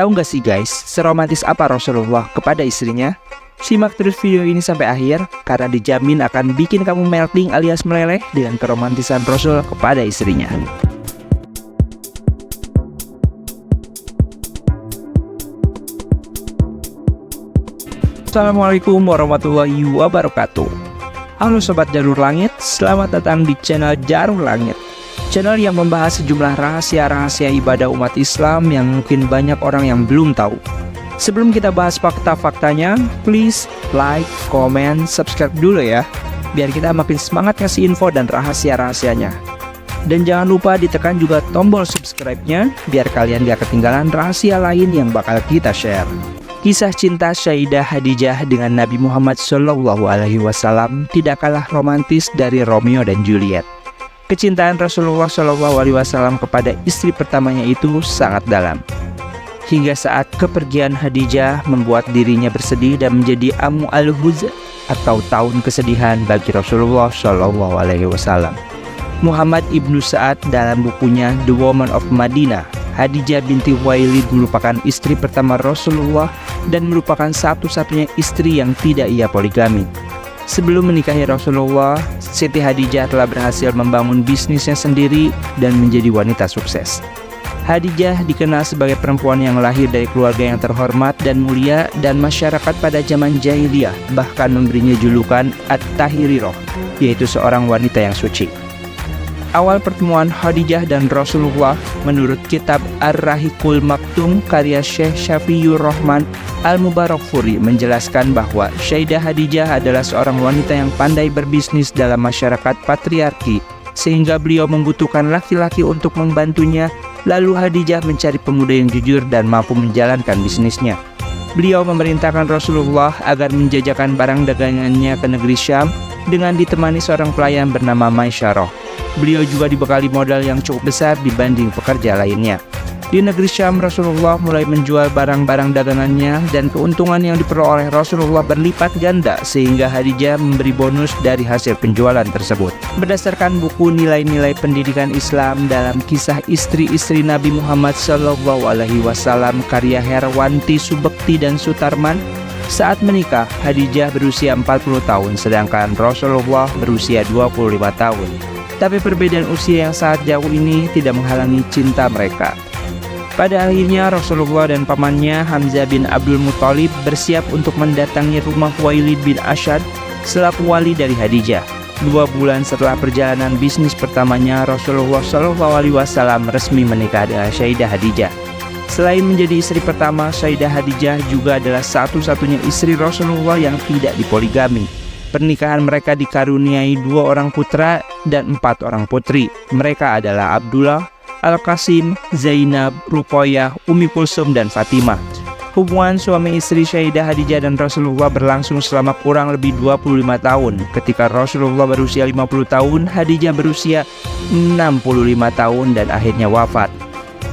Tahu nggak sih guys, seromantis apa Rasulullah kepada istrinya? Simak terus video ini sampai akhir, karena dijamin akan bikin kamu melting alias meleleh dengan keromantisan Rasul kepada istrinya. Assalamualaikum warahmatullahi wabarakatuh. Halo Sobat Jalur Langit, selamat datang di channel Jalur Langit, channel yang membahas sejumlah rahasia-rahasia ibadah umat Islam yang mungkin banyak orang yang belum tahu. Sebelum kita bahas fakta-faktanya, please like, comment, subscribe dulu ya, biar kita makin semangat ngasih info dan rahasia-rahasianya. Dan jangan lupa ditekan juga tombol subscribe-nya, biar kalian gak ketinggalan rahasia lain yang bakal kita share. Kisah cinta Sayyidah Khadijah dengan Nabi Muhammad SAW tidak kalah romantis dari Romeo dan Juliet. Kecintaan Rasulullah SAW kepada istri pertamanya itu sangat dalam, hingga saat kepergian Khadijah membuat dirinya bersedih dan menjadi amu al-huzn atau tahun kesedihan bagi Rasulullah SAW. Muhammad Ibnu Sa'ad dalam bukunya The Woman of Madinah, Khadijah binti Khuwailid merupakan istri pertama Rasulullah dan merupakan satu-satunya istri yang tidak ia poligami. Sebelum menikahi Rasulullah, Siti Khadijah telah berhasil membangun bisnisnya sendiri dan menjadi wanita sukses. Khadijah dikenal sebagai perempuan yang lahir dari keluarga yang terhormat dan mulia, dan masyarakat pada zaman jahiliyah bahkan memberinya julukan At-Tahirirah, yaitu seorang wanita yang suci. Awal pertemuan Khadijah dan Rasulullah menurut kitab Ar-Rahiqul Maktum karya Syekh Syafiur Rahman Al-Mubarakfuri menjelaskan bahwa Sayyidah Khadijah adalah seorang wanita yang pandai berbisnis dalam masyarakat patriarki, sehingga beliau membutuhkan laki-laki untuk membantunya. Lalu Khadijah mencari pemuda yang jujur dan mampu menjalankan bisnisnya. Beliau memerintahkan Rasulullah agar menjajakan barang dagangannya ke negeri Syam dengan ditemani seorang pelayan bernama Maisyarah. Beliau juga dibekali modal yang cukup besar dibanding pekerja lainnya. Di negeri Syam, Rasulullah mulai menjual barang-barang dagangannya, dan keuntungan yang diperoleh Rasulullah berlipat ganda, sehingga Khadijah memberi bonus dari hasil penjualan tersebut. Berdasarkan buku Nilai-Nilai Pendidikan Islam dalam Kisah Istri-Istri Nabi Muhammad SAW karya Herwanti Subekti dan Sutarman, saat menikah, Khadijah berusia 40 tahun, sedangkan Rasulullah berusia 25 tahun. Tapi perbedaan usia yang sangat jauh ini tidak menghalangi cinta mereka. Pada akhirnya Rasulullah dan pamannya Hamzah bin Abdul Muthalib bersiap untuk mendatangi rumah Khuwailid bin Asyad selaku wali dari Khadijah. 2 bulan setelah perjalanan bisnis pertamanya, Rasulullah SAW resmi menikah dengan Sayyidah Khadijah. Selain menjadi istri pertama, Sayyidah Khadijah juga adalah satu-satunya istri Rasulullah yang tidak dipoligami. Pernikahan mereka dikaruniai 2 orang putra dan 4 orang putri. Mereka adalah Abdullah, Al-Qasim, Zainab, Ruqayyah, Ummi Kulsum, dan Fatimah. Hubungan suami istri Sayyidah Khadijah dan Rasulullah berlangsung selama kurang lebih 25 tahun. Ketika Rasulullah berusia 50 tahun, Khadijah berusia 65 tahun dan akhirnya wafat.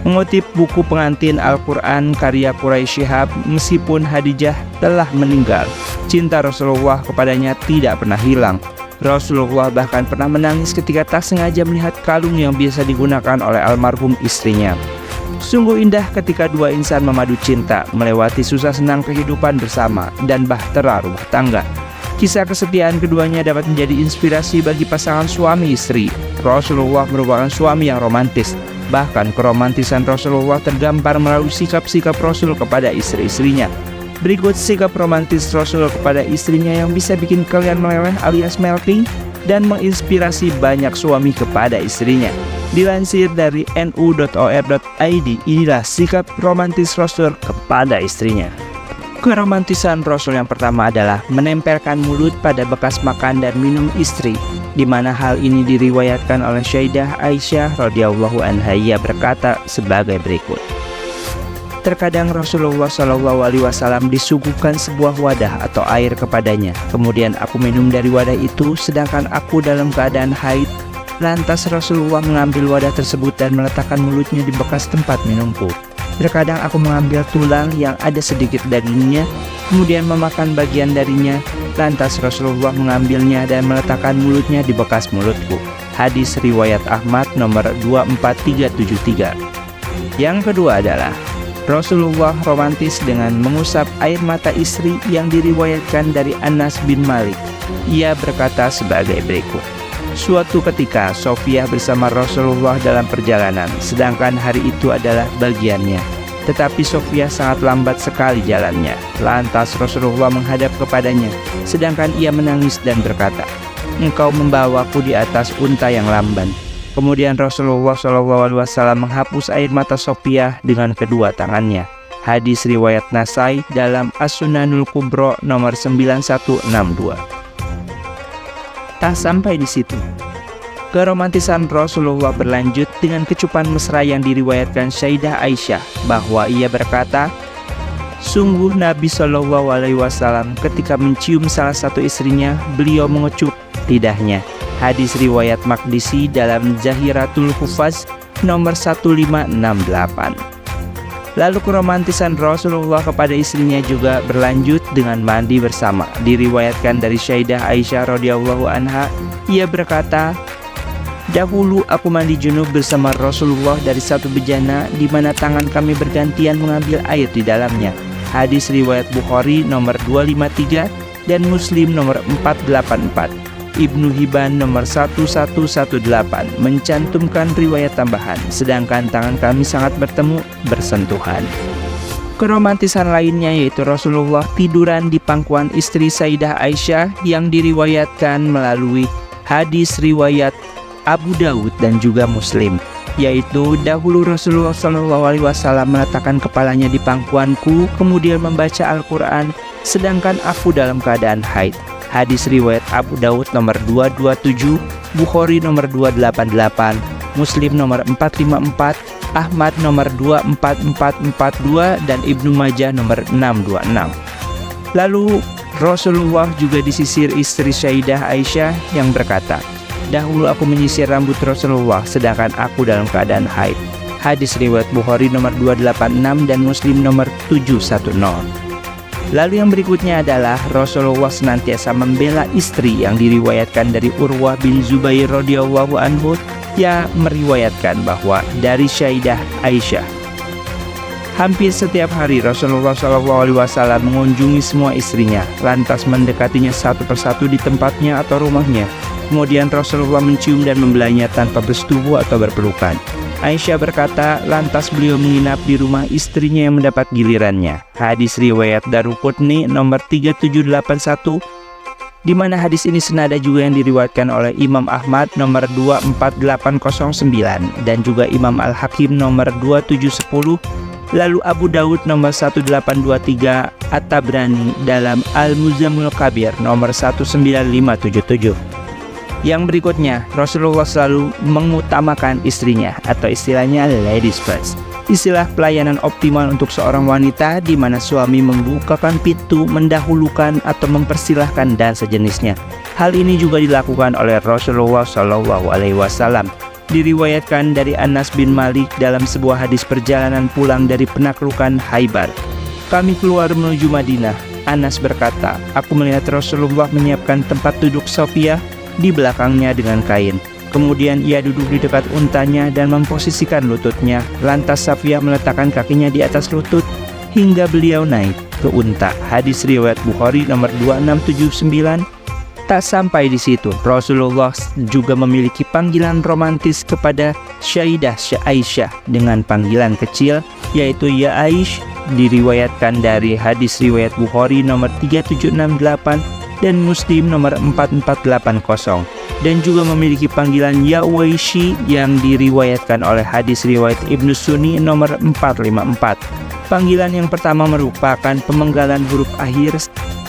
Mengutip buku pengantin Al-Quran karya Quraisy Shihab, meskipun Khadijah telah meninggal, cinta Rasulullah kepadanya tidak pernah hilang. Rasulullah bahkan pernah menangis ketika tak sengaja melihat kalung yang biasa digunakan oleh almarhum istrinya. Sungguh indah ketika 2 insan memadu cinta, melewati susah senang kehidupan bersama, dan bahtera rumah tangga. Kisah kesetiaan keduanya dapat menjadi inspirasi bagi pasangan suami istri. Rasulullah merupakan suami yang romantis. Bahkan keromantisan Rasulullah tergambar melalui sikap-sikap Rasul kepada istri-istrinya. Berikut sikap romantis Rasul kepada istrinya yang bisa bikin kalian meleleh alias melting dan menginspirasi banyak suami kepada istrinya. Dilansir dari nu.or.id, inilah sikap romantis Rasul kepada istrinya. Keromantisan Rasul yang pertama adalah menempelkan mulut pada bekas makan dan minum istri, di mana hal ini diriwayatkan oleh Sayyidah Aisyah radhiyallahu anha. Ia berkata sebagai berikut: terkadang Rasulullah SAW disuguhkan sebuah wadah atau air kepadanya, kemudian aku minum dari wadah itu sedangkan aku dalam keadaan haid. Lantas Rasulullah mengambil wadah tersebut dan meletakkan mulutnya di bekas tempat minumku. Terkadang aku mengambil tulang yang ada sedikit dagingnya, kemudian memakan bagian darinya. Lantas Rasulullah mengambilnya dan meletakkan mulutnya di bekas mulutku. Hadis riwayat Ahmad nomor 24373. Yang kedua adalah Rasulullah romantis dengan mengusap air mata istri yang diriwayatkan dari Anas bin Malik. Ia berkata sebagai berikut. Suatu ketika Sofiyah bersama Rasulullah dalam perjalanan, sedangkan hari itu adalah bagiannya. Tetapi Sofiyah sangat lambat sekali jalannya. Lantas Rasulullah menghadap kepadanya, sedangkan ia menangis dan berkata, "Engkau membawaku di atas unta yang lamban." Kemudian Rasulullah SAW menghapus air mata Sofiyah dengan kedua tangannya. Hadis riwayat Nasai dalam As-Sunanul Kubro nomor 9162. Tak sampai di situ, keromantisan Rasulullah berlanjut dengan kecupan mesra yang diriwayatkan Sayyidah Aisyah, bahwa ia berkata, "Sungguh Nabi SAW ketika mencium salah satu istrinya, beliau mengecup lidahnya." Hadis riwayat Maqdisi dalam Zahiratul Hufaz nomor 1568. Lalu keromantisan Rasulullah kepada istrinya juga berlanjut dengan mandi bersama. Diriwayatkan dari Sayyidah Aisyah radhiyallahu anha, ia berkata, "Dahulu aku mandi junub bersama Rasulullah dari satu bejana di mana tangan kami bergantian mengambil air di dalamnya." Hadis riwayat Bukhari nomor 253 dan Muslim nomor 484. Ibnu Hibban nomor 1118 mencantumkan riwayat tambahan, sedangkan tangan kami sangat bersentuhan. Keromantisan lainnya yaitu Rasulullah tiduran di pangkuan istri Sayyidah Aisyah yang diriwayatkan melalui hadis riwayat Abu Daud dan juga Muslim, yaitu dahulu Rasulullah SAW meletakkan kepalanya di pangkuanku, kemudian membaca Al-Quran, sedangkan aku dalam keadaan haid. Hadis riwayat Abu Daud nomor 227, Bukhari nomor 288, Muslim nomor 454, Ahmad nomor 24442, dan Ibnu Majah nomor 626. Lalu Rasulullah juga disisir istri Sayyidah Aisyah yang berkata, "Dahulu aku menyisir rambut Rasulullah sedangkan aku dalam keadaan haid." Hadis riwayat Bukhari nomor 286 dan Muslim nomor 710. Lalu yang berikutnya adalah Rasulullah senantiasa membela istri yang diriwayatkan dari Urwah bin Zubair radhiyallahu anhu, yang meriwayatkan bahwa dari Sayyidah Aisyah, hampir setiap hari Rasulullah SAW mengunjungi semua istrinya, lantas mendekatinya satu persatu di tempatnya atau rumahnya. Kemudian Rasulullah mencium dan membelainya tanpa bersetubuh atau berpelukan. Aisyah berkata, lantas beliau menginap di rumah istrinya yang mendapat gilirannya. Hadis riwayat Daruqutni nomor 3781, di mana hadis ini senada juga yang diriwayatkan oleh Imam Ahmad nomor 24809 dan juga Imam Al-Hakim nomor 2710, lalu Abu Daud nomor 1823, At-Tabrani dalam Al-Muzammil Kabir nomor 19577. Yang berikutnya, Rasulullah selalu mengutamakan istrinya, atau istilahnya ladies first. Istilah pelayanan optimal untuk seorang wanita di mana suami membukakan pintu, mendahulukan atau mempersilahkan dan sejenisnya. Hal ini juga dilakukan oleh Rasulullah SAW. Diriwayatkan dari Anas bin Malik dalam sebuah hadis perjalanan pulang dari penaklukan Khaibar. Kami keluar menuju Madinah. Anas berkata, aku melihat Rasulullah menyiapkan tempat duduk Sofiyah di belakangnya dengan kain. Kemudian ia duduk di dekat untanya dan memposisikan lututnya. Lantas Safiyah meletakkan kakinya di atas lutut hingga beliau naik ke unta. Hadis riwayat Bukhari nomor 2679. Tak sampai di situ, Rasulullah juga memiliki panggilan romantis kepada Sayyidah Aisyah dengan panggilan kecil, yaitu Ya Aish. Diriwayatkan dari hadis riwayat Bukhari nomor 3768 dan Muslim nomor 4480, dan juga memiliki panggilan Ya Uwaishi yang diriwayatkan oleh hadis riwayat Ibnu Sunni nomor 454. Panggilan yang pertama merupakan pemenggalan huruf akhir,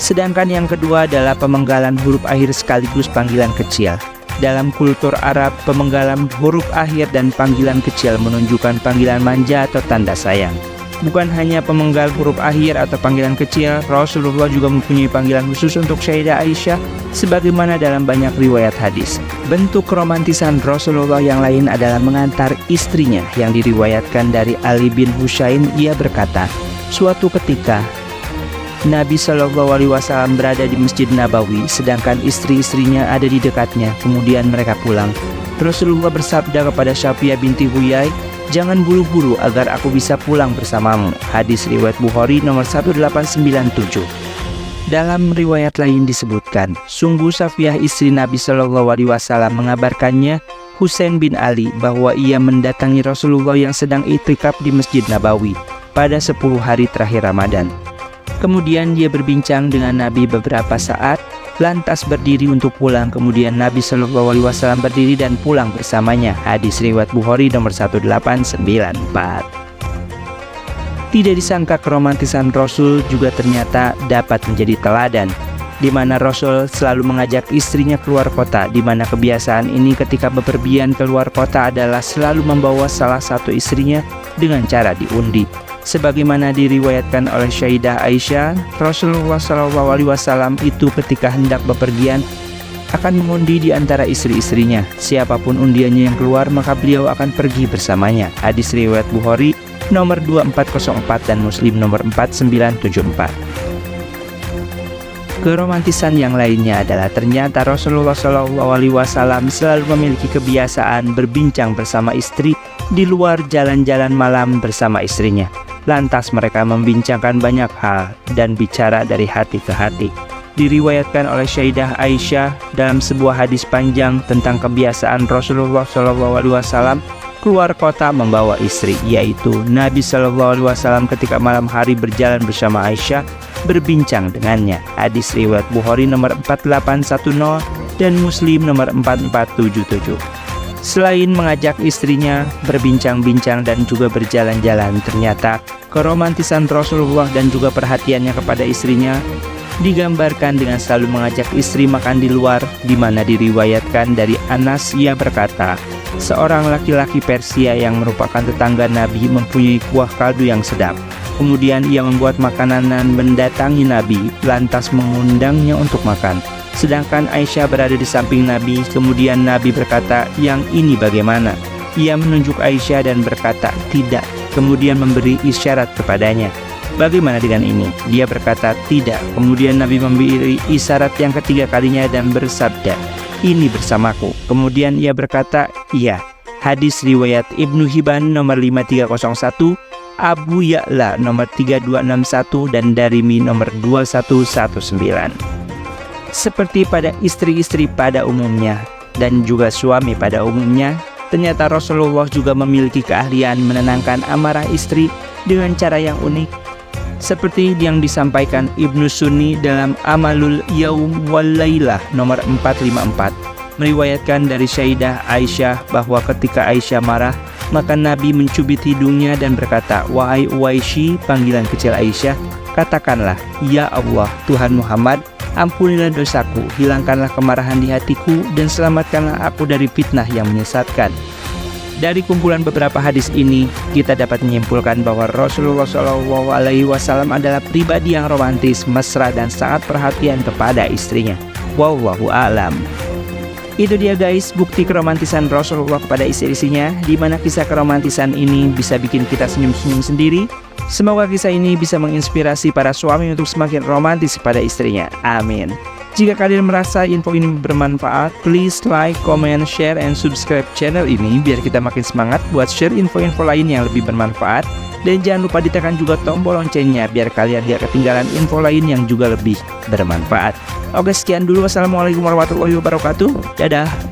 sedangkan yang kedua adalah pemenggalan huruf akhir sekaligus panggilan kecil. Dalam kultur Arab, pemenggalan huruf akhir dan panggilan kecil menunjukkan panggilan manja atau tanda sayang. Bukan hanya pemenggal huruf akhir atau panggilan kecil, Rasulullah juga mempunyai panggilan khusus untuk Sayyidah Aisyah sebagaimana dalam banyak riwayat hadis. Bentuk keromantisan Rasulullah yang lain adalah mengantar istrinya yang diriwayatkan dari Ali bin Husain. Ia berkata, suatu ketika Nabi SAW berada di Masjid Nabawi sedangkan istri-istrinya ada di dekatnya. Kemudian mereka pulang. Rasulullah bersabda kepada Safiyah binti Huyai, Jangan buru-buru agar aku bisa pulang bersamamu. Hadis riwayat Bukhari nomor 1897. Dalam riwayat lain disebutkan, sungguh Safiyah istri Nabi Shallallahu Alaihi Wasallam mengabarkannya Husain bin Ali bahwa ia mendatangi Rasulullah yang sedang itikaf di Masjid Nabawi pada 10 hari terakhir Ramadan. Kemudian dia berbincang dengan Nabi beberapa saat, lantas berdiri untuk pulang. Kemudian Nabi Shallallahu Alaihi Wasallam berdiri dan pulang bersamanya. Hadis riwayat Bukhari nomor 1894. Tidak disangka keromantisan Rasul juga ternyata dapat menjadi teladan, di mana Rasul selalu mengajak istrinya keluar kota, di mana kebiasaan ini ketika bepergian keluar kota adalah selalu membawa salah satu istrinya dengan cara diundi. Sebagaimana diriwayatkan oleh Sayyidah Aisyah, Rasulullah SAW itu ketika hendak bepergian akan mengundi di antara istri-istrinya. Siapapun undiannya yang keluar maka beliau akan pergi bersamanya. Hadis riwayat Bukhari nomor 2404 dan Muslim nomor 4974. Keromantisan yang lainnya adalah ternyata Rasulullah SAW selalu memiliki kebiasaan berbincang bersama istri di luar jalan-jalan malam bersama istrinya. Lantas mereka membincangkan banyak hal dan bicara dari hati ke hati. Diriwayatkan oleh Sayyidah Aisyah dalam sebuah hadis panjang tentang kebiasaan Rasulullah SAW keluar kota membawa istri, yaitu Nabi SAW ketika malam hari berjalan bersama Aisyah berbincang dengannya. Hadis riwayat Bukhari nomor 4810 dan Muslim nomor 4477. Selain mengajak istrinya berbincang-bincang dan juga berjalan-jalan, ternyata keromantisan Rasulullah dan juga perhatiannya kepada istrinya digambarkan dengan selalu mengajak istri makan di luar, di mana diriwayatkan dari Anas, ia berkata, seorang laki-laki Persia yang merupakan tetangga Nabi mempunyai kuah kaldu yang sedap. Kemudian ia membuat makanan dan mendatangi Nabi, lantas mengundangnya untuk makan. Sedangkan Aisyah berada di samping Nabi. Kemudian Nabi berkata, yang ini bagaimana? Ia menunjuk Aisyah dan berkata, tidak. Kemudian memberi isyarat kepadanya, bagaimana dengan ini? Dia berkata, tidak. Kemudian Nabi memberi isyarat yang ketiga kalinya dan bersabda, ini bersamaku. Kemudian ia berkata, iya. Hadis riwayat Ibnu Hibban nomor 5301, Abu Ya'la nomor 3261 dan Darimi nomor 2119. Seperti pada istri-istri pada umumnya dan juga suami pada umumnya, ternyata Rasulullah juga memiliki keahlian menenangkan amarah istri dengan cara yang unik. Seperti yang disampaikan Ibnu Sunni dalam Amalul Yaum wal Lailah nomor 454, meriwayatkan dari Sayyidah Aisyah bahwa ketika Aisyah marah, maka Nabi mencubit hidungnya dan berkata, wahai Uwaishi, panggilan kecil Aisyah, katakanlah, ya Allah, Tuhan Muhammad, ampunilah dosaku, hilangkanlah kemarahan di hatiku, dan selamatkanlah aku dari fitnah yang menyesatkan. Dari kumpulan beberapa hadis ini, kita dapat menyimpulkan bahwa Rasulullah SAW adalah pribadi yang romantis, mesra, dan sangat perhatian kepada istrinya. Wallahu a'lam. Itu dia guys, bukti keromantisan Rasulullah kepada istri-istrinya, di mana kisah keromantisan ini bisa bikin kita senyum-senyum sendiri. Semoga kisah ini bisa menginspirasi para suami untuk semakin romantis pada istrinya. Amin. Jika kalian merasa info ini bermanfaat, please like, comment, share, and subscribe channel ini biar kita makin semangat buat share info-info lain yang lebih bermanfaat. Dan jangan lupa ditekan juga tombol loncengnya biar kalian gak ketinggalan info lain yang juga lebih bermanfaat. Oke, sekian dulu. Wassalamualaikum warahmatullahi wabarakatuh. Dadah.